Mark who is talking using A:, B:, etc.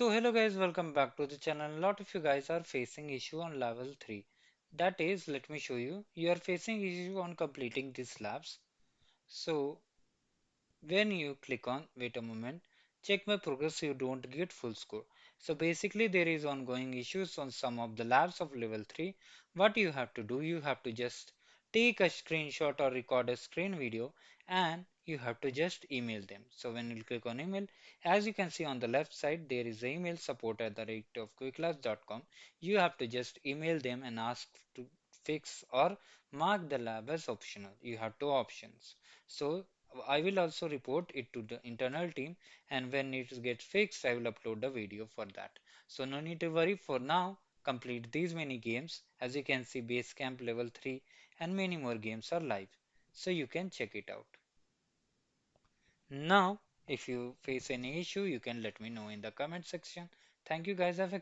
A: So hello guys, welcome back to the channel. A lot of you guys are facing issue on level 3. That is, let me show you. You are facing issue on completing these labs. So when you click on wait a moment, check my progress, you don't get full score. So basically there is ongoing issues on some of the labs of level 3. What you have to do, you have to just take a screenshot or record a screen video and you have to just email them. So when you click on email, as you can see on the left side there is email support@the rate of qwiklabs.com. You have to just email them and ask to fix or mark the lab as optional. You have two options. So I will also report it to the internal team, and when it gets fixed, I will upload the video for that. So no need to worry. For now, complete these many games. As you can see, base camp level 3 and many more games are live. So you can check it out. Now, if you face any issue, you can let me know in the comment section. Thank you guys. Have a